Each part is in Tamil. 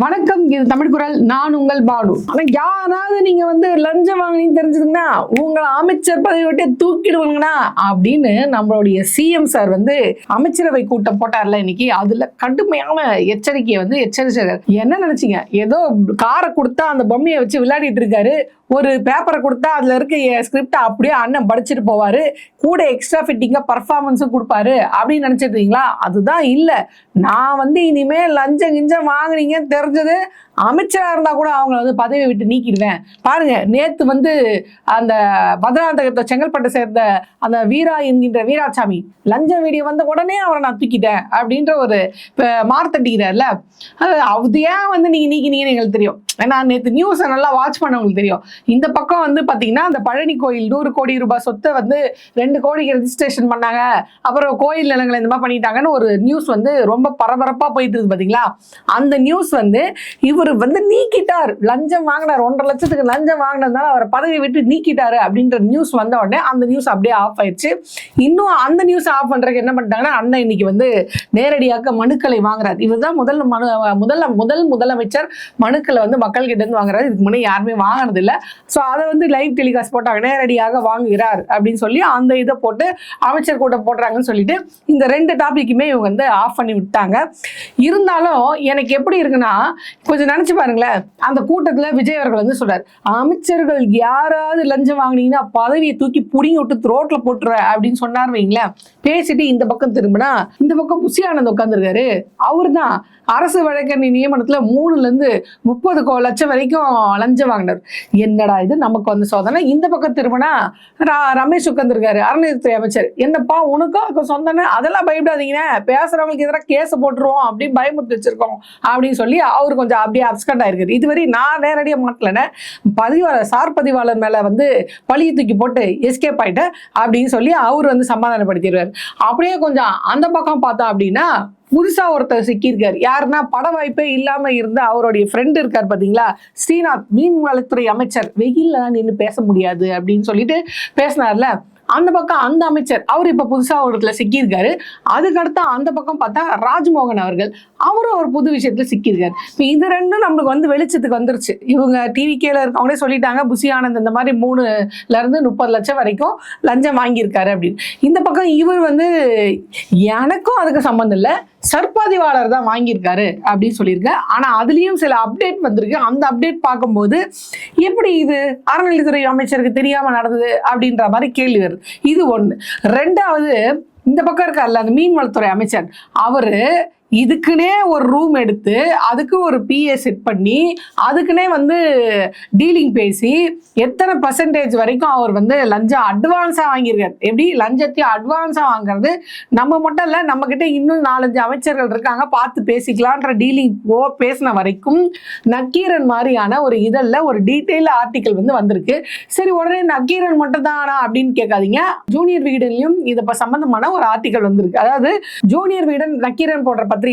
வணக்கம், இது தமிழ் குரல். நான் உங்கள் பானு. ஆனா யாராவது நீங்க லஞ்சம் வாங்கினீங்கன்னு தெரிஞ்சதுன்னா உங்களை அமைச்சர் பதவி விட்டு தூக்கிடுவாங்கண்ணா அப்படின்னு நம்மளுடைய சிஎம் சார் அமைச்சரவை கூட்டம் போட்டார்ல இன்னைக்கு. அதுல கடுமையான எச்சரிக்கையை எச்சரிச்சாரு. என்ன நினைச்சீங்க? ஏதோ காரை கொடுத்தா அந்த பொம்மையை வச்சு விளையாடிட்டு இருக்காரு, ஒரு பேப்பரை கொடுத்தா அதுல இருக்க ஸ்கிரிப்ட் அப்படியே அண்ணன் படிச்சுட்டு போவாரு, கூட எக்ஸ்ட்ரா ஃபிட்டிங்கா பர்ஃபார்மன்ஸும் கொடுப்பாரு அப்படின்னு நினைச்சிருக்கீங்களா? அதுதான் இல்ல. நான் இனிமே லஞ்சம் கிஞ்சம் வாங்கினீங்கன்னு தெரிஞ்சது அமைச்சரா இருந்தா கூட அவங்கள பதவியை விட்டு நீக்கிடுவேன். பாருங்க, நேத்து அந்த பத்ராந்தகத்தை செங்கல்பட்டை சேர்ந்த அந்த வீரா என்கின்ற வீராசாமி லஞ்சம் வீடியோ வந்த உடனே அவரை நான் தூக்கிட்டேன் அப்படின்ற ஒரு மார்த்தட்டிக்கிறார்ல. அது ஏன் நீங்க நீக்கினீங்கன்னு எங்களுக்கு தெரியும். ஏன்னா நேற்று நியூஸை நல்லா வாட்ச் பண்ணவங்களுக்கு தெரியும். இந்த பக்கம் பாத்தீங்கன்னா அந்த பழனி கோயில் 100 கோடி ரூபாய் சொத்தை 2 கோடிக்கு ரெஜிஸ்ட்ரேஷன் பண்ணாங்க, அப்புறம் கோயில் நிலங்களை இந்த மாதிரி பண்ணிட்டாங்கன்னு ஒரு நியூஸ் ரொம்ப பரபரப்பா போயிட்டு இருக்கு பாத்தீங்களா. அந்த நியூஸ் இவர் நீக்கிட்டார், லஞ்சம் வாங்கினார், 1.5 லட்சத்துக்கு லஞ்சம் வாங்கினதுனால அவரை பதவியை விட்டு நீக்கிட்டாரு அப்படின்ற நியூஸ் வந்த உடனே அந்த நியூஸ் அப்படியே ஆஃப் ஆயிடுச்சு. இன்னும் அந்த நியூஸ் ஆஃப் பண்றதுக்கு என்ன பண்ணிட்டாங்கன்னா, அண்ணன் இன்னைக்கு நேரடியாக மனுக்களை வாங்குறாரு. இவர் தான் முதலமைச்சர் மனுக்களை மக்கள் கிட்ட இருந்து வாங்குறாரு. இதுக்கு முன்னே யாருமே வாங்கினது இல்லை. ஸோ அதை லைவ் டெலிகாஸ்ட் போட்டாங்க, நேரடியாக வாங்குகிறார் அப்படின்னு சொல்லி அந்த இதை போட்டு அமைச்சர் கூட்டம் போடுறாங்கன்னு சொல்லிட்டு இந்த 2 டாபிக்குமே இவங்க ஆஃப் பண்ணி விட்டாங்க. இருந்தாலும் எனக்கு எப்படி இருக்குன்னா, கொஞ்சம் நினைச்சு பாருங்களேன், அந்த கூட்டத்துல விஜய் அவர்கள் சொல்றாரு, அமைச்சர்கள் யாராவது லஞ்சம் வாங்கினீங்கன்னா பதவியை தூக்கி புடிங்கி விட்டு ரோட்ல போட்டுருவேன் அப்படின்னு சொன்னார் வைங்களேன். பேசிட்டு இந்த பக்கம் திரும்பினா இந்த பக்கம் புசி ஆனந்த் உட்கார்ந்துருக்காரு. அவரு தான் அரசு வழக்கறிஞர் நியமனத்துல 3 to 30 லட்சம் வரைக்கும் லஞ்சம் வாங்கினார். என்னடா இது நமக்கு சோதனை. இந்த பக்கம் திரும்பினா ரமேஷ் உட்கார்ந்துருக்காரு, அறநிலையத்துறை அமைச்சர். என்னப்பா உனக்கும் சொந்தனை, அதெல்லாம் பயப்படாதீங்க, பேசுறவங்களுக்கு எதிராக கேஸ் போட்டுருவோம் அப்படின்னு பயமுறுத்தி வச்சிருக்கோம் அப்படின்னு சொல்லி அவரு கொஞ்சம் அப்படியே அப்ஸ்கண்ட் ஆயிருக்காரு. இதுவரை நான் நேரடியாக மாட்டலன்னு சார் பதிவாளர் மேல பழியை தூக்கி போட்டு எஸ்கேப் ஆயிட்டேன் அப்படின்னு சொல்லி அவரு சமாதானப்படுத்திடுவார். அப்படியே கொஞ்சம் அந்த பக்கம் பார்த்தோம் அப்படின்னா புதுசா ஒருத்தர் சிக்கியிருக்காரு. யாருன்னா பட வாய்ப்பே இல்லாம இருந்த அவருடைய ஃப்ரெண்ட் இருக்காரு பாத்தீங்களா, ஸ்ரீநாத், மீன்வளத்துறை அமைச்சர். வெயில்ல தான் நின்று பேச முடியாது அப்படின்னு சொல்லிட்டு பேசினார்ல, அந்த பக்கம் அந்த அமைச்சர் அவர் இப்ப புதுசா ஒரு சிக்கியிருக்காரு. அதுக்கடுத்து அந்த பக்கம் பார்த்தா ராஜ்மோகன் அவர்கள், அவரும் ஒரு புது விஷயத்துல சிக்கியிருக்காரு. இப்போ இது ரெண்டும் நம்மளுக்கு வெளிச்சத்துக்கு வந்துருச்சு. இவங்க டிவிகேல இருக்கவங்களே சொல்லிட்டாங்க, புசி ஆனந்த் இந்த மாதிரி 3 to 30 லட்சம் வரைக்கும் லஞ்சம் வாங்கியிருக்காரு அப்படின்னு. இந்த பக்கம் இவர் எனக்கும் அதுக்கு சம்மந்தம் இல்லை, சர்பாதிவாளர் தான் வாங்கியிருக்காரு அப்படின்னு சொல்லியிருக்காரு. ஆனா அதுலயும் சில அப்டேட் வந்திருக்கு. அந்த அப்டேட் பார்க்கும்போது எப்படி இது அறநிலையத்துறை அமைச்சருக்கு தெரியாம நடந்தது அப்படின்ற மாதிரி கேள்வி வருது. இது ஒண்ணு. 2வது, இந்த பக்கம் இருக்கார்ல அந்த மீன்வளத்துறை அமைச்சர், அவரு இதுக்குன்னே ஒரு ரூம் எடுத்து அதுக்கு ஒரு பிஏ செட் பண்ணி அதுக்குன்னே டீலிங் பேசி எத்தனை % வரைக்கும் அவர் லஞ்சம் அட்வான்ஸா வாங்கியிருக்காரு. எப்படி லஞ்சத்தையும் அட்வான்ஸா வாங்குறது நம்ம மட்டும் இல்ல, நம்ம கிட்ட இன்னும் 4-5 அமைச்சர்கள் இருக்காங்க, பார்த்து பேசிக்கலான்ற டீலிங் பேசின வரைக்கும் நக்கீரன் மாதிரியான ஒரு இதழ்ல ஒரு டீட்டெயில் ஆர்டிக்கல் வந்திருக்கு. சரி, உடனே நக்கீரன் மட்டும் தானா அப்படின்னு கேட்காதீங்க. ஜூனியர் வீடன்லயும் இது சம்பந்தமான ஒரு ஆர்டிக்கல் வந்திருக்கு. அதாவது ஜூனியர் வீடன் நக்கீரன் போன்ற பத்திரிகையில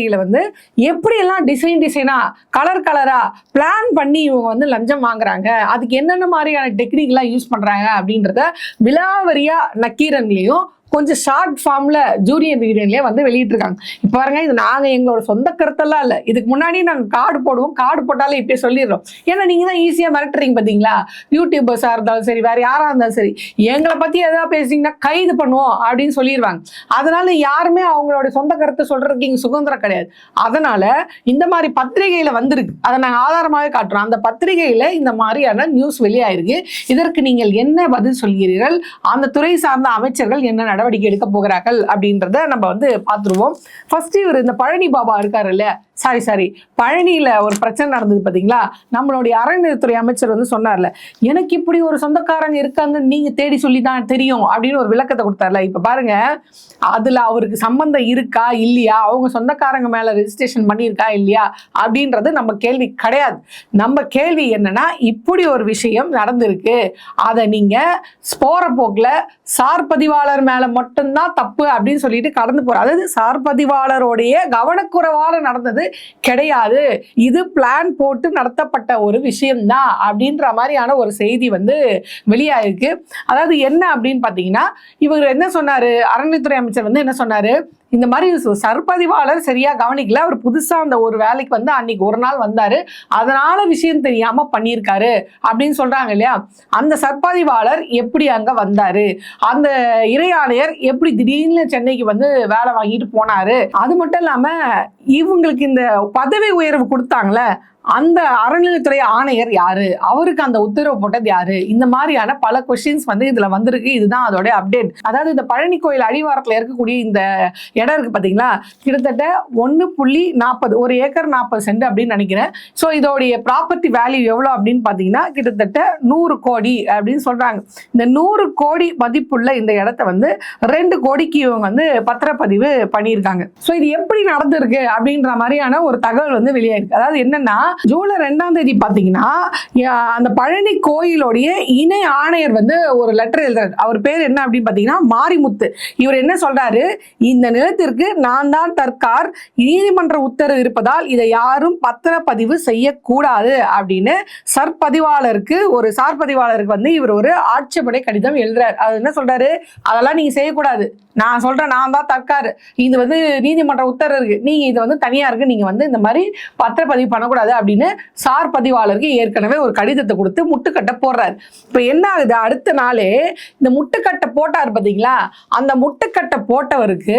எப்படி எல்லாம் டிசைனா கலரா பிளான் பண்ணி இவங்க லஞ்சம் வாங்குறாங்க, அதுக்கு என்னென்ன மாதிரியான டெக்னிக் எல்லாம் யூஸ் பண்றாங்க அப்படின்றத விலாவரியா நக்கீரன்லயும் கொஞ்சம் ஷார்ட் ஃபார்ம்ல ஜூனியர் வீடியோலயே வெளியிட்டு இருக்காங்க. இப்ப பாருங்க, இது நாங்க எங்களோட சொந்த கருத்தெல்லாம் இல்ல, இதுக்கு முன்னாடி நாங்க கார்டு போடுவோம், கார்டு போட்டாலே இப்பயே சொல்லிடுறோம். ஏன்னா நீங்க தான் ஈஸியா மிரட்டுறீங்க பாத்தீங்களா, யூடியூபர்ஸா இருந்தாலும் சரி, வேற யாரா இருந்தாலும் சரி, எங்களை பத்தி எதாவது பேசிங்கன்னா கைது பண்ணுவோம் அப்படின்னு சொல்லிடுவாங்க. அதனால யாருமே அவங்களோட சொந்த கருத்தை சொல்றதுக்கு இங்க சுதந்திரம் கிடையாது. அதனால இந்த மாதிரி பத்திரிகையில வந்திருக்கு, அதை நாங்க ஆதாரமாவே காட்டுறோம். அந்த பத்திரிகையில இந்த மாதிரியான நியூஸ் வெளியாயிருக்கு. இதற்கு நீங்கள் என்ன பதில் சொல்கிறீர்கள்? அந்த துறை சார்ந்த அமைச்சர்கள் என்ன நடவடிக்கை எடுக்க போகிறார்கள் அப்படின்றத நம்ம பார்த்துருவோம். ஃபர்ஸ்ட் இவர் இந்த பழனி பாபா இருக்காரு இல்ல, சாரி பழனியில ஒரு பிரச்சனை நடந்தது பாத்தீங்களா, நம்மளுடைய அறநிலையத்துறை அமைச்சர் சொன்னார்ல, எனக்கு இப்படி ஒரு சொந்தக்காரங்க இருக்காங்க நீங்க தேடி சொல்லிதான் தெரியும் அப்படின்னு ஒரு விளக்கத்தை கொடுத்தார்ல. இப்ப பாருங்க, அதுல அவருக்கு சம்பந்தம் இருக்கா இல்லையா, அவங்க சொந்தக்காரங்க மேல ரெஜிஸ்ட்ரேஷன் பண்ணியிருக்கா இல்லையா அப்படின்றது நம்ம கேள்வி கிடையாது. நம்ம கேள்வி என்னன்னா, இப்படி ஒரு விஷயம் நடந்திருக்கு, அதை நீங்க போற போக்குல சார் பதிவாளர் மேல மட்டும்தான் தப்பு அப்படின்னு சொல்லிட்டு கடந்து போற, அதாவது சார் பதிவாளருடைய கவனக்குறைவால நடந்தது கிடையாது, இது பிளான் போட்டு நடத்தப்பட்ட ஒரு விஷயம்தான் அப்படின்ற மாதிரியான ஒரு செய்தி வெளியாயிருக்கு. அதாவது என்ன அப்படின்னு பாத்தீங்கன்னா, இவர் என்ன சொன்னாரு, அறநிலையத்துறை அமைச்சர் என்ன சொன்னாரு, இந்த மாதிரி சர்பதிவாளர் சரியா கவனிக்கல, அவர் புதுசா அந்த ஒரு வேலைக்கு வந்து அன்னைக்கு ஒரு நாள் வந்தாரு, அதனால விஷயம் தெரியாம பண்ணியிருக்காரு அப்படின்னு சொல்றாங்க இல்லையா. அந்த சர்பதிவாளர் எப்படி அங்க வந்தாரு, அந்த இறை ஆணையர் எப்படி திடீர்னு சென்னைக்கு வந்து வேலை வாங்கிட்டு போனாரு, அது மட்டும் இல்லாம இவங்களுக்கு இந்த பதவி உயர்வு கொடுத்தாங்களே அந்த அறநிலையத்துறை ஆணையர் யாரு, அவருக்கு அந்த உத்தரவு போட்டது யாரு, இந்த மாதிரியான பல கொஸ்டின்ஸ் வந்து இதுல வந்திருக்கு. இதுதான் அதோட அப்டேட். அதாவது இந்த பழனி கோயில் அடிவாரத்துல இருக்கக்கூடிய இந்த இடம் இருக்கு பாத்தீங்களா, கிட்டத்தட்ட 1.40 1 ஏக்கர் 40 சென்ட் அப்படின்னு நினைக்கிறேன். ஸோ இதோடைய ப்ராப்பர்ட்டி வேல்யூ எவ்வளோ அப்படின்னு பார்த்தீங்கன்னா கிட்டத்தட்ட 100 கோடி அப்படின்னு சொல்றாங்க. இந்த 100 கோடி மதிப்புள்ள இந்த இடத்த வந்து 2 கோடிக்கு இவங்க வந்து பத்திரப்பதிவு பண்ணியிருக்காங்க. ஸோ இது எப்படி நடந்திருக்கு அப்படின்ற மாதிரியான ஒரு தகவல் வந்து வெளியாயிருக்கு. அதாவது என்னன்னா, ஜூலை 2ஆம் தேதி பாத்தீங்கன்னா அந்த பழனி கோயிலுடைய இணை ஆணையர் வந்து ஒரு லெட்டர் எழுதுறாரு. அவர் பேர் என்ன அப்படின்னு பாத்தீங்கன்னா மாரிமுத்து. இவர் என்ன சொல்றாரு, இந்த நிலத்திற்கு நான் தான் தற்கார், நீதிமன்ற உத்தரவு இருப்பதால் இதை யாரும் பத்திரப்பதிவு செய்யக்கூடாது அப்படின்னு சர்பதிவாளருக்கு வந்து இவர் ஒரு ஆட்சேபனை கடிதம் எழுதுறாரு. அது என்ன சொல்றாரு, அதெல்லாம் நீங்க செய்யக்கூடாது, நான் சொல்றேன், நான் தான் தற்கார், இது வந்து நீதிமன்ற உத்தரவு இருக்கு, நீங்க இது வந்து தனியா இருக்கு, நீங்க வந்து இந்த மாதிரி பத்திரப்பதிவு பண்ணக்கூடாது அப்படின்னு சார் பதிவாளருக்கு ஏற்கனவே ஒரு கடிதத்தை கொடுத்து முட்டுக்கட்டை போடுறாரு. இப்ப என்ன ஆகுது, அடுத்த நாளே இந்த முட்டுக்கட்டை போட்டார் பாத்தீங்களா, அந்த முட்டுக்கட்டை போட்டவருக்கு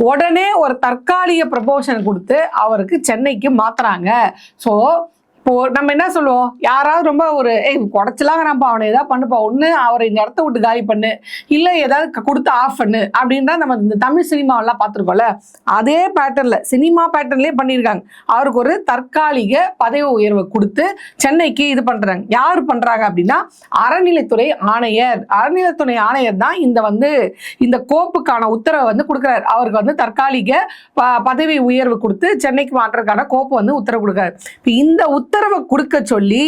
உடனே ஒரு தற்காலிக ப்ரமோஷன் கொடுத்து அவருக்கு சென்னைக்கு மாத்துறாங்க. ஸோ இப்போ நம்ம என்ன சொல்லுவோம், யாராவது ரொம்ப ஒரு குடைச்சலாங்கிறான்ப்பா, அவனை ஏதாவது பண்ணுப்பா, ஒன்று அவரை இந்த இடத்த விட்டு காலி பண்ணு, இல்லை ஏதாவது கொடுத்து ஆஃப் பண்ணு அப்படின்னா நம்ம இந்த தமிழ் சினிமாவெல்லாம் பார்த்துருக்கோம்ல, அதே பேட்டர்ல சினிமா பேட்டர்ன்லேயே பண்ணியிருக்காங்க. அவருக்கு ஒரு தற்காலிக பதவி உயர்வை கொடுத்து சென்னைக்கு இது பண்றாங்க. யார் பண்றாங்க அப்படின்னா அறநிலைத்துறை ஆணையர். அறநிலைத்துறை ஆணையர் தான் இந்த கோப்புக்கான உத்தரவை வந்து கொடுக்குறாரு. அவருக்கு வந்து தற்காலிக பதவி உயர்வு கொடுத்து சென்னைக்கு மாற்றக்கான கோப்பு வந்து உத்தரவு கொடுக்குறாரு. இந்த உத்தரவை கொடுக்க சொல்லி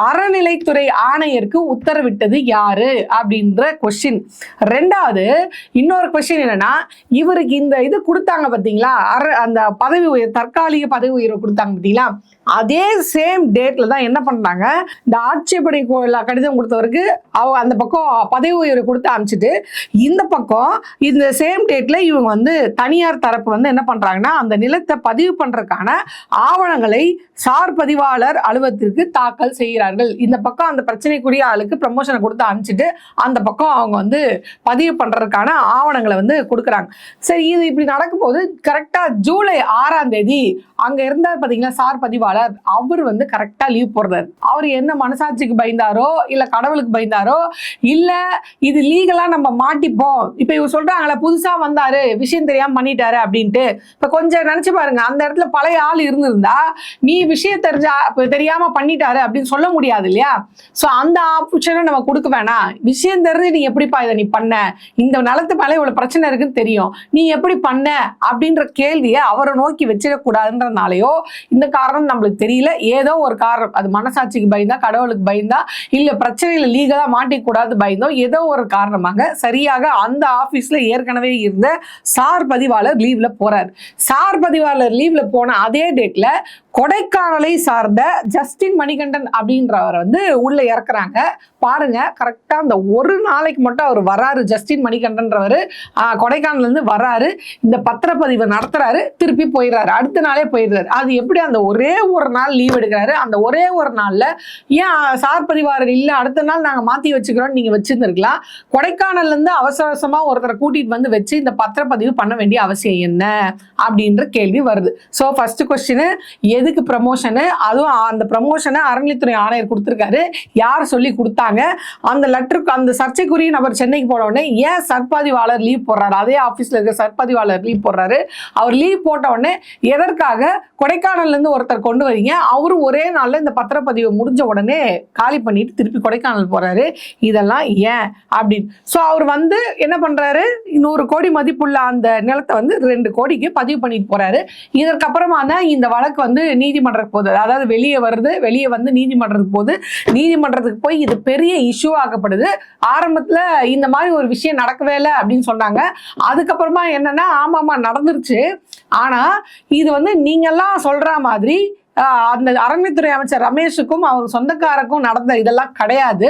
அறநிலைத்துறை ஆணையருக்கு உத்தரவிட்டது யாரு அப்படின்ற கொஸ்டின். ரெண்டாவது இன்னொரு கொஸ்டின் என்னன்னா, இவருக்கு இந்த இது கொடுத்தாங்க பாத்தீங்களா, அந்த பதவி உயர் தற்காலிக பதவி உயர்வு கொடுத்தாங்க பாத்தீங்களா, அதே சேம் டேட்ல தான் என்ன பண்றாங்க, இந்த ஆட்சேபனை கடிதம் கொடுத்தவருக்கு அந்த பக்கம் பதவி உயர்வு கொடுத்து அனுப்பிச்சிட்டு, இந்த பக்கம் இந்த சேம் டேட்ல இவங்க வந்து தனியார் தரப்பு வந்து என்ன பண்றாங்கன்னா அந்த நிலத்தை பதிவு பண்றதுக்கான ஆவணங்களை சார் பதிவாளர் அலுவலகத்திற்கு தாக்கல் செய்கிறார்கள். இந்த பக்கம் அந்த பிரச்சனைக்குரிய ஆளுக்கு ப்ரமோஷனை கொடுத்து அனுப்பிச்சிட்டு அந்த பக்கம் அவங்க வந்து பதிவு பண்றதுக்கான ஆவணங்களை வந்து கொடுக்குறாங்க. சரி, இது இப்படி நடக்கும்போது கரெக்டா ஜூலை 6ஆம் தேதி அங்க இருந்தார் பாத்தீங்களா சார் பதிவாளர், அவர் வந்து கரெக்டா லீவ் போடுறாரு. அவர் என்ன மனசாட்சிக்கு பயந்தாரோ இல்ல கடவுளுக்கு பயந்தாரோ, இல்ல இது லீகலா நம்ம மாட்டிப்போம், இப்ப இவங்க சொல்றாங்களே புதுசா வந்தாரு விஷயம் தெரியாம பண்ணிட்டாரு அப்படின்ட்டு, இப்ப கொஞ்சம் நினைச்சு பாருங்க, அந்த இடத்துல பழைய ஆள் இருந்திருந்தா நீ விஷயம் தெரியாம பண்ணிட்டாரு அப்படின்னு சொல்ல முடியாது இல்லையா. சோ அந்த ஆப்ஷனை நம்ம கொடுக்க வேணாம். விஷயம் தெரிஞ்சு நீ எப்படிப்பா இதை நீ பண்ண, இந்த நிலத்து மேல இவ்வளவு பிரச்சனை இருக்குன்னு தெரியும், நீ எப்படி பண்ண அப்படின்ற கேள்வியை அவரை நோக்கி வச்சிடக்கூடாதுன்றனாலயோ இந்த காரணம் நம்மளுக்கு தெரியல, ஏதோ ஒரு காரணம், அது மனசாட்சிக்கு பயந்தா கடவுளுக்கு பயந்தா இல்ல பிரச்சனையில லீகலா மாட்டிக்கூடாது பயந்தோ, ஏதோ ஒரு காரணமாக சரியாக அந்த ஆபீஸ்ல ஏற்கனவே இருந்த சார் பதிவாளர் லீவ்ல போறாரு. சார் பதிவாளர் லீவ்ல போன அதே டேட்ல கொடைக்கானலை சார்ந்த ஜஸ்டின் மணிகண்டன் அப்படின்றவர் வந்து உள்ள இறக்குறாங்க. பாருங்க, கரெக்டா அந்த ஒரு நாளைக்கு மட்டும் அவர் வராரு. ஜஸ்டின் மணிகண்டன்றவர் கொடைக்கானல்ல இருந்து வராரு, இந்த பத்திரப்பதிவை நடத்துறாரு, திருப்பி போயிடுறாரு, அடுத்த நாளே போயிடுறாரு. அது எப்படி அந்த ஒரே ஒரு நாள் லீவ் எடுக்கிறாரு, அந்த ஒரே ஒரு நாள்ல ஏன் சார் பதிவாளர் இல்ல அடுத்த நாள் நாங்க மாத்தி வச்சுக்கிறோம் நீங்க வச்சிருந்திருக்கலாம், கொடைக்கானல்ல இருந்து அவசர அவசரமா ஒருத்தரை கூட்டிட்டு வந்து வச்சு இந்த பத்திரப்பதிவு பண்ண வேண்டிய அவசியம் என்ன அப்படின்ற கேள்வி வருது. சோ ஃபர்ஸ்ட் கொஸ்டின், எதுக்கு ப்ரமோஷனு, அதுவும் அந்த ப்ரமோஷனை அறநிலைத்துறை ஆணையர் கொடுத்திருக்காரு, யார் சொல்லி கொடுத்தாங்க, அந்த லெட்டருக்கு அந்த சர்ச்சைக்குரிய நபர் சென்னைக்கு போன உடனே ஏன் சர்பதிவாளர் லீவ் போடுறாரு, அதே ஆபீஸ்ல இருக்க சர்பதிவாளர் லீவ் போடுறாரு, அவர் லீவ் போட்ட உடனே எதற்காக கொடைக்கானல்ல இருந்து ஒருத்தர் கொண்டு வரீங்க, அவரு ஒரே நாள்ல இந்த பத்திரப்பதிவு முடிஞ்ச உடனே காலி பண்ணிட்டு திருப்பி கொடைக்கானல் போறாரு, இதெல்லாம் ஏன் அப்படின்னு. சோ அவர் வந்து என்ன பண்றாரு, 100 கோடி மதிப்புள்ள அந்த நிலத்தை வந்து 2 கோடிக்கு பதிவு பண்ணிட்டு போறாரு. இதற்கப்புறமா தான் இந்த வழக்கு வந்து நீதிமன்றத்துக்கு போகுது, அதாவது வெளியே வருது, வெளியே வந்து நீதிமன்றத்துக்கு போகுது, நீதிமன்றத்துக்கு போய் இது பெரிய இஷ்யூ ஆகப்படுது. ஆரம்பத்துல இந்த மாதிரி ஒரு விஷயம் நடக்கவே இல்லை அப்படின்னு சொன்னாங்க. அதுக்கப்புறமா என்னன்னா, ஆமாமா நடந்துருச்சு, ஆனா இது வந்து நீங்க எல்லாம் சொல்ற மாதிரி அந்த அறநிலைத்துறை அமைச்சர் ரமேஷுக்கும் அவர் சொந்தக்காரருக்கும் நடந்த இதெல்லாம் கிடையாது.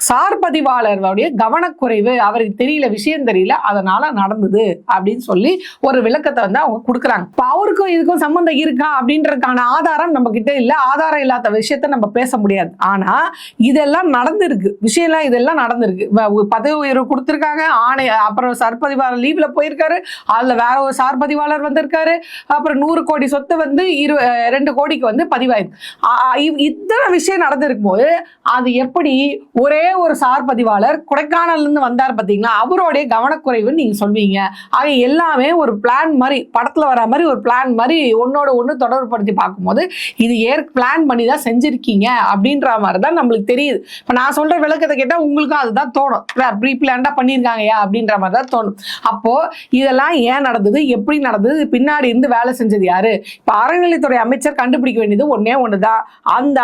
சார் பதிவாளருடைய கவனக்குறைவு, அவருக்கு தெரியல, விஷயம் தெரியல, அதனால நடந்தது அப்படின்னு சொல்லி ஒரு விளக்கத்தை வந்து அவங்க கொடுக்குறாங்க. இப்போ அவருக்கும் இதுக்கும் சம்பந்தம் இருக்கா அப்படின்றதுக்கான ஆதாரம் நம்ம கிட்ட இல்லை. ஆதாரம் இல்லாத விஷயத்த நம்ம பேச முடியாது. ஆனா இதெல்லாம் நடந்திருக்கு, விஷயம்லாம் இதெல்லாம் நடந்திருக்கு. பதவி உயர்வு கொடுத்துருக்காங்க, அப்புறம் சார் பதிவாளர் லீவ்ல போயிருக்காரு, அதுல வேற ஒரு சார் பதிவாளர் வந்திருக்காரு, அப்புறம் 100 கோடி சொத்து வந்து 2 கோடிக்கு வந்து பதிவாயிருக்கு. இத்தனை விஷயம் நடந்திருக்கும் போது அது எப்படி ஒரே ஒரு சார் பதிவாளர் கொடைக்கானல்ல இருந்து வந்தார் பாத்தீங்களா, அவருடைய கவனக்குறைவுன்னு நீங்க சொல்வீங்க? ஆக எல்லாமே ஒரு பிளான் மாதிரி, படத்துல வர மாதிரி ஒரு பிளான் மாதிரி ஒன்னோட ஒண்ணு தொடர்புபடுத்தி பார்க்கும்போது இது பிளான் பண்ணி தான் செஞ்சிருக்கீங்க அப்படின்ற மாதிரி தான் நம்மளுக்கு தெரியுது. இப்ப நான் சொல்ற விளக்கத்தை கேட்டா உங்களுக்கும் அதுதான் தோணும், ப்ரீ பிளான்டா பண்ணியிருக்காங்கயா அப்படின்ற மாதிரி தான் தோணும். அப்போ இதெல்லாம் ஏன் நடந்தது, எப்படி நடந்தது, பின்னாடி இருந்து வேலை செஞ்சது யாரு? இப்ப அறநிலைத்துறை அமைச்சர் கண்டுபிடிக்க வேண்டியது ஒன்னே ஒண்ணுதான், அந்த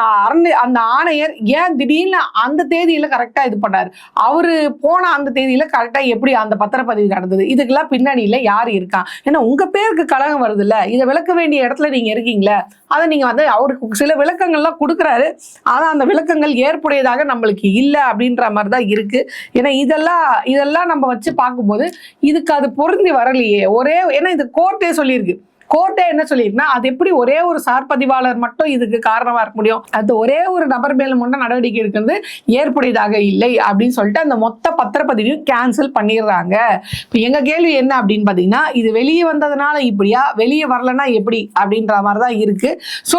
ஆணையர் ஏன் திடீர்னு அந்த தேதியில கரெக்டா இது பண்ணாரு, அவரு போன அந்த தேதியில கரெக்டா எப்படி அந்த பத்திரப்பதிவு நடந்தது, இதுக்கெல்லாம் பின்னணியில யாரு இருக்கா? ஏன்னா உங்க பேருக்கு கலகம் வருது இல்ல, இதை விளக்க வேண்டிய இடத்துல நீங்க இருக்கீங்களே, அதை நீங்க வந்து அவருக்கு சில விளக்கங்கள்லாம் கொடுக்குறாரு, ஆனா அந்த விளக்கங்கள் ஏற்புடையதாக நம்மளுக்கு இல்லை அப்படின்ற மாதிரி தான் இருக்கு. ஏன்னா இதெல்லாம் நம்ம வச்சு பார்க்கும்போது இதுக்கு அது பொருந்தி வரலையே. ஏன்னா இது கோர்ட்டே சொல்லியிருக்கு, கோர்ட்டே என்ன சொல்லியிருக்குன்னா, அது எப்படி ஒரே ஒரு சார் பதிவாளர் மட்டும் இதுக்கு காரணமா இருக்க முடியும், அது ஒரே ஒரு நபர் மேல மட்டும் நடவடிக்கை எடுக்கிறது ஏற்புடையதாக இல்லை அப்படின்னு சொல்லிட்டு அந்த மொத்த பத்திரப்பதிவையும் கேன்சல் பண்ணிடுறாங்க. இப்போ எங்க கேள்வி என்ன அப்படின்னு பாத்தீங்கன்னா, இது வெளியே வந்ததுனால இப்படியா, வெளியே வரலன்னா எப்படி அப்படின்ற மாதிரி தான் இருக்கு. ஸோ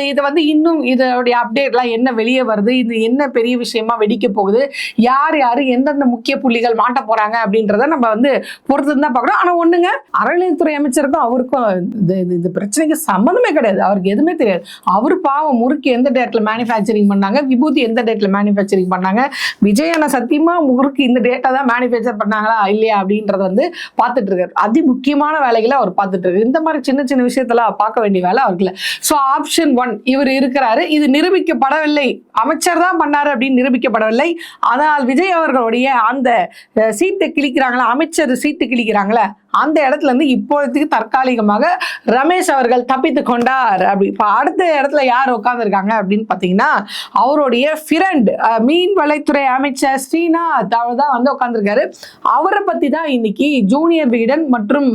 இது வந்து இன்னும் இதோடைய அப்டேட்லாம் என்ன வெளியே வருது, இது என்ன பெரிய விஷயமா வெடிக்க போகுது, யார் எந்தெந்த முக்கிய புள்ளிகள் மாட்ட போறாங்க அப்படின்றத நம்ம வந்து பொறுத்து தான் பார்க்கணும். ஆனா ஒண்ணுங்க, அறநிலையத்துறை அமைச்சருக்கும் அவருக்கும் இந்த பிரச்சனைக்கு சம்மந்தமே கிடையாது, அவருக்கு எதுவுமே தெரியாது. அவரு பாவம் முறுக்கு எந்த டேட்ல மேனுஃபேக்சரிங் பண்ணாங்க, விபூதி எந்த டேட்ல மேனுஃபேக்சரிங் பண்ணாங்க, விஜயன சத்தியமா முறுக்கு இந்த டேட்டா தான் மேனுஃபேக்சர் பண்ணாங்களா இல்லையா அப்படின்றத வந்து பார்த்துட்டு இருக்காரு. அதி முக்கியமான வேலைகளை அவர் பார்த்துட்டு இருக்காரு. இந்த மாதிரி சின்ன சின்ன விஷயத்தெல்லாம் பார்க்க வேண்டிய வேலை அவருக்கு இல்லை. ஸோ ஆப்ஷன் 1 இவர் இருக்கிறாரு, இது நிரூபிக்கப்படவில்லை, அமைச்சர் தான் பண்ணாரு அப்படின்னு நிரூபிக்கப்படவில்லை. ஆனால் விஜய் அவர்களுடைய அந்த சீட்டை கிழிக்கிறாங்களா, அமைச்சர் சீட்டு கிழிக்கிறாங்களா, அந்த இடத்துல இருந்து இப்போதைக்கு தற்காலிகமாக ரமேஷ் அவர்கள் தப்பித்து கொண்டார். அப்படி இப்போ அடுத்த இடத்துல யார் உட்கார்ந்துருக்காங்க அப்படின்னு பார்த்தீங்கன்னா, அவருடைய ஃப்ரெண்ட் மீன்வளத்துறை அமைச்சர் ஸ்ரீநாத் அவர் தான் வந்து உட்கார்ந்துருக்காரு. அவரை பத்தி தான் இன்னைக்கு ஜூனியர் விகடன் மற்றும்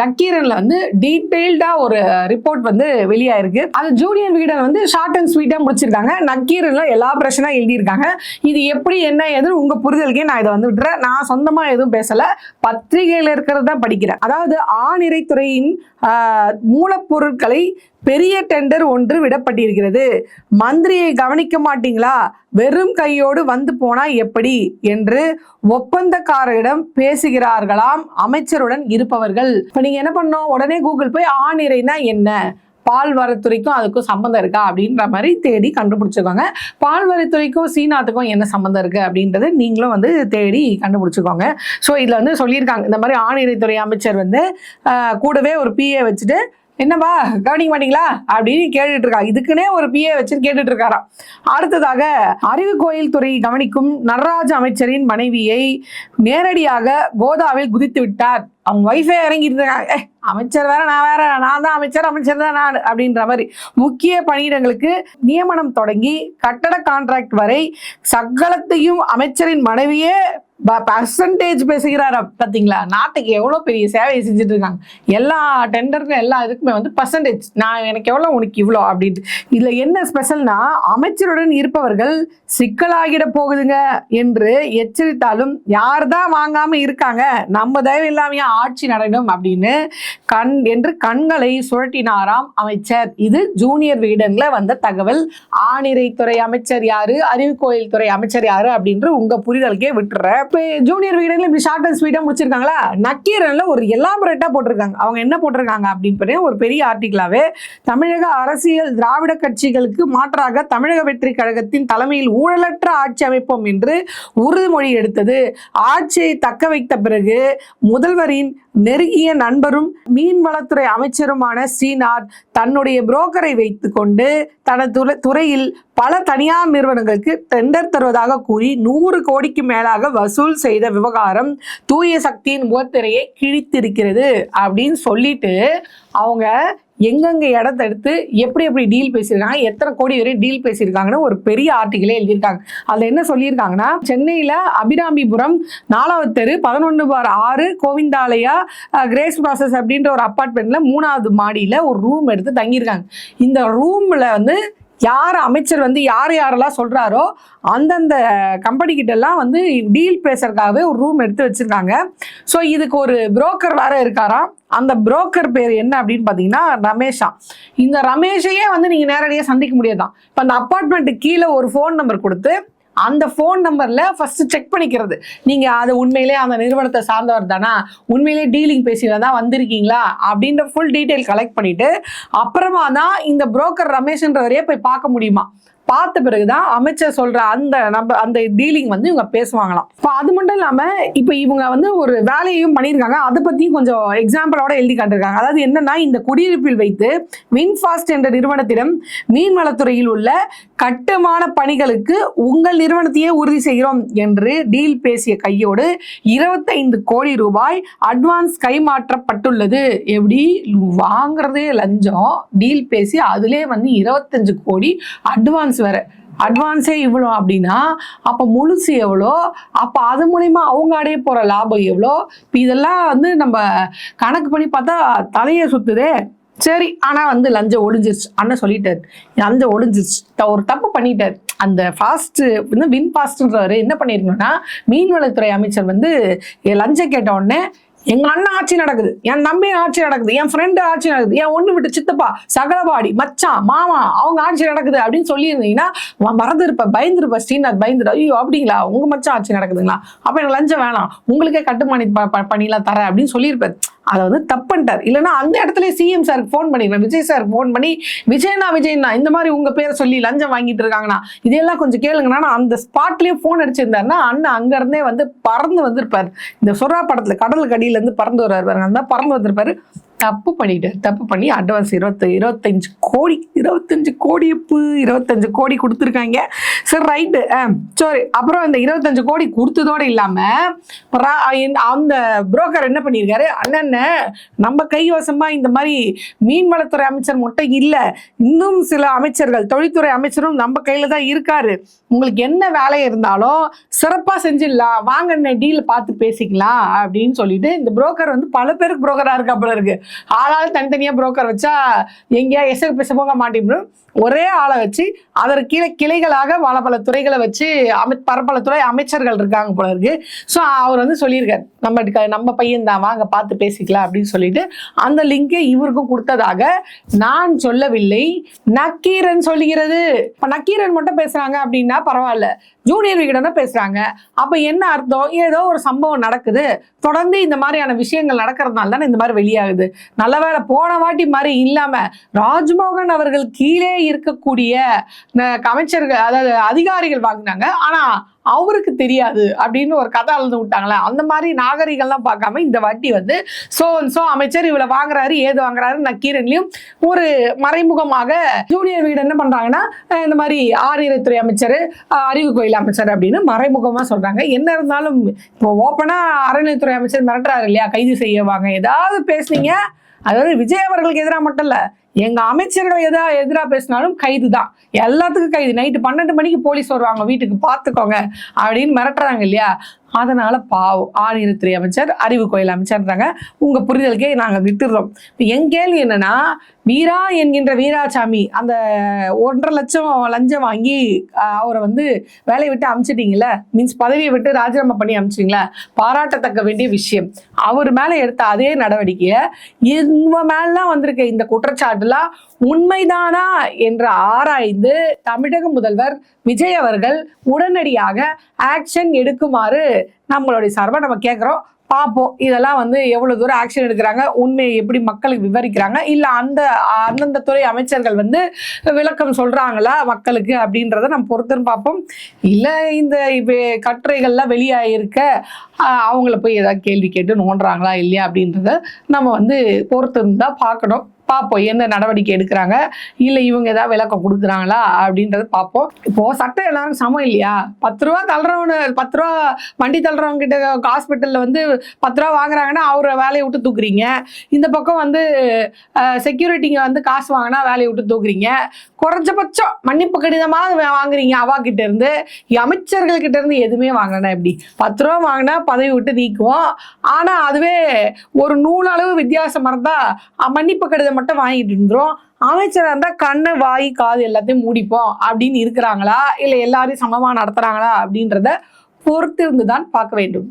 நக்கீரன்ல வந்து டீட்டெயில்டா ஒரு ரிப்போர்ட் வந்து வெளியாயிருக்கு. அது ஜூனியர் விகடன் வந்து ஷார்ட் அண்ட் ஸ்வீட்டா முடிச்சிருக்காங்க, நக்கீரன்ல எலாபரேஷனா எழுதியிருக்காங்க. இது எப்படி என்ன எது உங்க புரிதலுக்கே நான் இதை வந்து விட்டுறேன், நான் சொந்தமா எதுவும் பேசல, பத்திரிகையில இருக்கிறது தான் படிக்கிறேன். அதாவது ஆணிரைத்துறையின் மூலப்பொருட்களை பெரிய டெண்டர் ஒன்று விடப்பட்டிருக்கிறது, மந்திரியை கவனிக்க மாட்டீங்களா, வெறும் கையோடு வந்து போனா எப்படி என்று ஒப்பந்தக்காரரிடம் பேசுகிறார்களாம் அமைச்சருடன் இருப்பவர்கள். இப்ப நீங்க என்ன பண்ணோம், உடனே கூகுள் போய் ஆணிரைனா என்ன, பால்வரத்துறைக்கும் அதுக்கும் சம்பந்தம் இருக்கா அப்படின்ற மாதிரி தேடி கண்டுபிடிச்சிருக்காங்க. பால்வரத்துறைக்கும் ஸ்ரீநாத்துக்கும் என்ன சம்பந்தம் இருக்கு அப்படின்றது நீங்களும் வந்து தேடி கண்டுபிடிச்சிக்கோங்க. ஸோ இதுல வந்து சொல்லியிருக்காங்க, இந்த மாதிரி ஆணிரைத்துறை அமைச்சர் வந்து கூடவே ஒரு பிஏ வச்சுட்டு என்னவா கவனிக்க மாட்டீங்களா அப்படின்னு கேட்டுட்டு இருக்கா, இதுக்குன்னே ஒரு பிஏ வச்சு கேட்டுட்டு இருக்காராம். அடுத்ததாக அறிவு கோயில் துறை கவனிக்கும் நடராஜ அமைச்சரின் மனைவியை நேரடியாக கோதாவில் குதித்து விட்டார். அவங்க வைஃபே இறங்கிட்டு இருக்காங்க, அமைச்சர் வேற நான் வேற, நான் தான் அமைச்சர் தான் நான் அப்படின்ற மாதிரி முக்கிய பணியிடங்களுக்கு நியமனம் தொடங்கி கட்டட கான்ட்ராக்ட் வரை சகலத்தையும் அமைச்சரின் மனைவியே பர்சன்டேஜ் பேசுகிறாரா. பார்த்தீங்களா, நாட்டுக்கு எவ்வளோ பெரிய சேவையை செஞ்சுட்டு இருக்காங்க. எல்லா டெண்டருக்கும் எல்லா இதுக்குமே வந்து பர்சன்டேஜ், நான் எனக்கு எவ்வளோ உனக்கு இவ்வளோ அப்படின்ட்டு. இதில் என்ன ஸ்பெஷல்னா, அமைச்சருடன் இருப்பவர்கள் சிக்கலாகிட போகுதுங்க என்று எச்சரித்தாலும் யார் தான் வாங்காமல் இருக்காங்க, நம்ம தயவு இல்லாமையா ஆட்சி நடக்கும் அப்படின்னு கண்களை சுழட்டினாராம் அமைச்சர். இது ஜூனியர் விகடன்ல வந்த தகவல். ஆணிரைத்துறை அமைச்சர் யாரு, அறிவு கோயில் துறை அமைச்சர் யாரு அப்படின்ற உங்க புரிதலுக்கே விட்டுறேன். இப்போ ஜூனியர் விகடன்ல இப்படி ஷார்ட் அண்ட் ஸ்வீட்டா முடிச்சிருக்காங்களா, நக்கீரன்ல ஒரு எலாபரேட்டா போட்டிருக்காங்க. அவங்க என்ன போட்டிருக்காங்க அப்படின்னு ஒரு பெரிய ஆர்டிகிளாவே, தமிழக அரசியல் திராவிட கட்சிகளுக்கு மாற்றாக தமிழக வெற்றி கழகத்தின் தலைமையில் ஊழலற்ற ஆட்சி அமைப்போம் என்று உறுதிமொழி எடுத்தது. ஆட்சியை தக்க வைத்த பிறகு முதல்வரின் நெருங்கிய நண்பரும் மீன்வளத்துறை அமைச்சருமான ஸ்ரீநாத் தன்னுடைய புரோக்கரை வைத்துக் கொண்டு தனது துறையில் பல தனியார் நிறுவனங்களுக்கு டெண்டர் தருவதாக கூறி 100 கோடிக்கு மேலாக வசூல் செய்த விவகாரம் தூய சக்தியின் முகத்திரையை கிழித்திருக்கிறது அப்படின்னு சொல்லிட்டு அவங்க எங்கெங்க இடத்த எடுத்து எப்படி எப்படி டீல் பேசியிருக்காங்க, எத்தனை கோடி வரை டீல் பேசியிருக்காங்கன்னு ஒரு பெரிய ஆர்டிகளே எழுதியிருக்காங்க. அதில் என்ன சொல்லியிருக்காங்கன்னா, சென்னையில் அபிராமிபுரம் 4வது தெரு 11/6 கோவிந்தாலயா கிரேஸ் ப்ராசஸ் அப்படின்ற ஒரு அப்பார்ட்மெண்ட்ல 3வது மாடியில் ஒரு ரூம் எடுத்து தங்கியிருக்காங்க. இந்த ரூம்ல வந்து யார் அமைச்சர் வந்து யாரெல்லாம் சொல்றாரோ அந்தந்த கம்பெனி கிட்ட எல்லாம் வந்து டீல் பேசுறதுக்காகவே ஒரு ரூம் எடுத்து வச்சிருக்காங்க. ஸோ இதுக்கு ஒரு புரோக்கர் வேற இருக்காராம். அந்த புரோக்கர் பேர் என்ன அப்படின்னு பார்த்தீங்கன்னா ரமேஷா. இந்த ரமேஷையே வந்து நீங்க நேரடியாக சந்திக்க முடியாதான். இப்போ அந்த அப்பார்ட்மெண்ட்டுக்கு கீழே ஒரு ஃபோன் நம்பர் கொடுத்து அந்த ஃபோன் நம்பர்ல ஃபர்ஸ்ட் செக் பண்ணிக்கிறது, நீங்க அது உண்மையிலே அந்த நிறுவனத்தை சார்ந்தவர் தானா, உண்மையிலே டீலிங் பேசிதான் தான் வந்திருக்கீங்களா அப்படின்ற ஃபுல் டீட்டெயில் கலெக்ட் பண்ணிட்டு அப்புறமா தான் இந்த புரோக்கர் ரமேஷ்ன்றவரையே போய் பார்க்க முடியுமா. பார்த்த பிறகுதான் அமைச்சர் சொல்ற அந்த டீலிங் வந்து இவங்க பேசுவாங்களாம். இப்போ அது மட்டும் இல்லாம இப்போ இவங்க வந்து ஒரு வேலையும் பண்ணியிருக்காங்க. அதை பத்தியும் கொஞ்சம் எக்ஸாம்பிளோட எழுதி காட்டிருக்காங்க. அதாவது என்னன்னா, இந்த குடியிருப்பில் வைத்து வின்ஃபாஸ்ட் என்ற நிறுவனத்திடம் மீன்வளத்துறையில் உள்ள கட்டுமான பணிகளுக்கு உங்கள் நிறுவனத்தையே உறுதி செய்கிறோம் என்று டீல் பேசிய கையோடு 25 கோடி ரூபாய் அட்வான்ஸ் கைமாற்றப்பட்டுள்ளது. எப்படி வாங்குறதே லஞ்சம், டீல் பேசி அதுலேயே வந்து 25 கோடி அட்வான்ஸ் வேற. அட்வான்ஸே இவ்வளோ அப்படின்னா அப்போ முழுசு எவ்வளோ, அப்போ அது மூலிமா அவங்க அடைய போகிற லாபம் எவ்வளோ. இப்போ இதெல்லாம் வந்து நம்ம கணக்கு பண்ணி பார்த்தா தலையை சுத்துதே. சரி, ஆனால் வந்து லஞ்சம் ஒழிஞ்சிருச்சு அண்ணன் சொல்லிட்டார். லஞ்சம் ஒழிஞ்சிருச்சு, ஒரு தப்பு பண்ணிட்டார். அந்த ஃபாஸ்ட் வந்து வின்ஃபாஸ்ட்ன்றவர் என்ன பண்ணியிருக்கணும்னா, மீன்வளத்துறை அமைச்சர் வந்து லஞ்சம் கேட்ட உடனே எங்க அண்ணன் ஆட்சி நடக்குது, என் தம்பி ஆட்சி நடக்குது, என் ஃப்ரெண்டு ஆட்சி நடக்குது, என் ஒண்ணு விட்டு சித்தப்பா சகலபாடி மச்சான் மாமா அவங்க ஆட்சி நடக்குது அப்படின்னு சொல்லியிருந்தீங்கன்னா மறந்துருப்ப, பயந்துருப்ப, ஸ்ரீநாத் பயந்துரு, ஐயோ அப்படிங்களா உங்க மச்சான் ஆட்சி நடக்குதுங்களா, அப்ப எனக்கு லஞ்சம் வேணாம், உங்களுக்கே கட்டுமானி பண்ணிலாம் தரேன் அப்படின்னு சொல்லியிருப்பாரு. அதை வந்து தப்புன்ட்டார். இல்லைன்னா அந்த இடத்துல சிஎம் சாருக்கு ஃபோன் பண்ணிருக்கேன், விஜய் சாருக்கு ஃபோன் பண்ணி விஜயண்ணா இந்த மாதிரி உங்க பேரை சொல்லி லஞ்சம் வாங்கிட்டு இருக்காங்கண்ணா இதெல்லாம் கொஞ்சம் கேளுங்கண்ணா அந்த ஸ்பாட்லயே ஃபோன் அடிச்சிருந்தாருன்னா அண்ணன் அங்க இருந்தே வந்து பறந்து வந்திருப்பாரு. இந்த சொரா படத்துல கடலுக்கு அடியில இருந்து பறந்து வருவாரு, அந்த பறந்து வந்திருப்பாரு. தப்பு பண்ணிட்டார். தப்பு பண்ணி அட்வான்ஸ் 25 கோடி 25 கோடி கொடுத்துருக்காங்க. சரி ரைட்டு, சரி. அப்புறம் இந்த 25 கோடி கொடுத்ததோடு இல்லாமல் அந்த புரோக்கர் என்ன பண்ணியிருக்காரு, அண்ணன் நம்ம கைவசமாக இந்த மாதிரி மீன்வளத்துறை அமைச்சர் மட்டும் இல்லை, இன்னும் சில அமைச்சர்கள் தொழில்துறை அமைச்சரும் நம்ம கையில் தான் இருக்காரு, உங்களுக்கு என்ன வேலை இருந்தாலும் சிறப்பாக செஞ்சிடலாம், வாங்க டீல் பார்த்து பேசிக்கலாம் அப்படின்னு சொல்லிட்டு இந்த புரோக்கர் வந்து பல பேருக்கு புரோக்கராக இருக்கா போல இருக்கு. ஆளாலும் தனித்தனியா புரோக்கர் வச்சா எங்கேயா எசகு பேச போக மாட்டேன். ஒரே ஆளை வச்சு அதற்கு கீழே கிளைகளாக பல துறைகளை வச்சு பல துறை அமைச்சர்கள் இருக்காங்க போல இருக்கு. ஸோ அவர் வந்து சொல்லியிருக்காரு, நம்ம பையன் தான் வாங்க பார்த்து பேசிக்கலாம் அப்படின்னு சொல்லிட்டு அந்த லிங்கை இவருக்கும் கொடுத்ததாக நான் சொல்லவில்லை, நக்கீரன் சொல்லுகிறது. இப்போ நக்கீரன் மட்டும் பேசுறாங்க அப்படின்னா பரவாயில்ல, ஜூனியர் விகடனும் பேசுறாங்க. அப்ப என்ன அர்த்தம், ஏதோ ஒரு சம்பவம் நடக்குது, தொடர்ந்து இந்த மாதிரியான விஷயங்கள் நடக்கிறதுனால தானே இந்த மாதிரி வெளியாகுது. நல்ல வேளை போன வாட்டி மாதிரி இல்லாம ராஜ்மோகன் அவர்கள் கீழே இருக்கக்கூடிய அமைச்சர்கள் அதாவது அதிகாரிகள் வாங்கினாங்க, ஆனா அவருக்கு தெரியாது அப்படின்னு ஒரு கதை எழுந்து விட்டாங்களே, அந்த மாதிரி நாகரிகம்லாம் பார்க்காம இந்த வாட்டி வந்து சோ அமைச்சர் இவ்வளவு வாங்குறாரு, ஏது வாங்குறாரு நக்கீரன்லயும் ஒரு மறைமுகமாக ஜூனியர் வீடு என்ன பண்றாங்கன்னா இந்த மாதிரி ஆரியத்துறை அமைச்சர், அறிவு கோயில் அமைச்சர் அப்படின்னு மறைமுகமா சொல்றாங்க. என்ன இருந்தாலும் இப்போ ஓப்பனா அறநிலையத்துறை அமைச்சர் மிரட்டுறாரு இல்லையா, கைது செய்யவாங்க, ஏதாவது பேசுனீங்க, அதாவது விஜய் அவர்களுக்கு எதிராக மட்டும் இல்ல, எங்க அமைச்சர்கள் எதிராக பேசினாலும் கைது தான், எல்லாத்துக்கும் கைது, நைட்டு 12 மணிக்கு போலீஸ் வருவாங்க வீட்டுக்கு பார்த்துக்கோங்க அப்படின்னு மிரட்டுறாங்க இல்லையா. அதனால பாவம் ஆரியத்துறை அமைச்சர், அறிவு கோயில் அமைச்சர்ன்றாங்க, உங்க புரிதலுக்கே நாங்க விட்டுடுறோம். என் கேள்வி என்னன்னா, வீரா என்கின்ற வீராசாமி அந்த 1.5 லட்சம் லஞ்சம் வாங்கி அவரை வந்து வேலையை விட்டு அமிச்சிட்டீங்கல்ல, மீன்ஸ் பதவியை விட்டு ராஜினாமா பண்ணி அமிச்சிங்களா, பாராட்டத்தக்க வேண்டிய விஷயம். அவர் மேல எடுத்த அதே நடவடிக்கையை இவங்க மேலாம் வந்திருக்க இந்த குற்றச்சாட்டுலாம் உண்மைதானா என்று ஆராய்ந்து தமிழக முதல்வர் விஜய் அவர்கள் உடனடியாக ஆக்ஷன் எடுக்குமாறு நம்மளுடைய சார்பாக நம்ம கேட்குறோம். பார்ப்போம் இதெல்லாம் வந்து எவ்வளவு தூரம் ஆக்ஷன் எடுக்கிறாங்க, உண்மையை எப்படி மக்களுக்கு விவரிக்கிறாங்க, இல்ல அந்தந்த துறை அமைச்சர்கள் வந்து விளக்கம் சொல்றாங்களா மக்களுக்கு அப்படின்றத நம்ம பொறுத்துன்னு பார்ப்போம். இல்ல இந்த கட்டுரைகள்லாம் வெளியாயிருக்க அவங்கள போய் ஏதாவது கேள்வி கேட்டு நோண்டுறாங்களா இல்லையா அப்படின்றத நம்ம வந்து பொறுத்திருந்து தான் பார்க்கணும். பார்ப்போம் என்ன நடவடிக்கை எடுக்கிறாங்க, இல்லை இவங்க ஏதாவது விளக்கம் கொடுக்குறாங்களா அப்படின்றத பார்ப்போம். இப்போ சட்டம் எல்லாரும் சமம் இல்லையா? 10 ரூபா தள்ளுறவனு 10 ரூபா வண்டி தள்ளுறவங்க கிட்ட ஹாஸ்பிட்டலில் வந்து 10 ரூபா வாங்குறாங்கன்னா அவரை வேலையை விட்டு தூக்குறீங்க. இந்த பக்கம் வந்து செக்யூரிட்டிங்க வந்து காசு வாங்கினா வேலையை விட்டு தூக்குறீங்க. குறைஞ்சபட்சம் மன்னிப்பு கடிதமாக வாங்குறீங்க அவா கிட்ட இருந்து. அமைச்சர்கள் கிட்ட இருந்து எதுவுமே வாங்கினா எப்படி? 10 ரூபா வாங்கினா பதவி விட்டு நீக்குவோம். ஆனால் அதுவே ஒரு நூலளவு வித்தியாசம் இருந்தால் மன்னிப்பு கடிதம் மட்டும் வாங்கிட்டு இருந்துரும். அமைச்சராக இருந்தால் கண்ணு வாய் காது எல்லாத்தையும் மூடிப்போம் அப்படின்னு இருக்கிறாங்களா, இல்லை எல்லாரையும் சமமாக நடத்துறாங்களா அப்படின்றத பொறுத்திருந்து தான் பார்க்க வேண்டும்.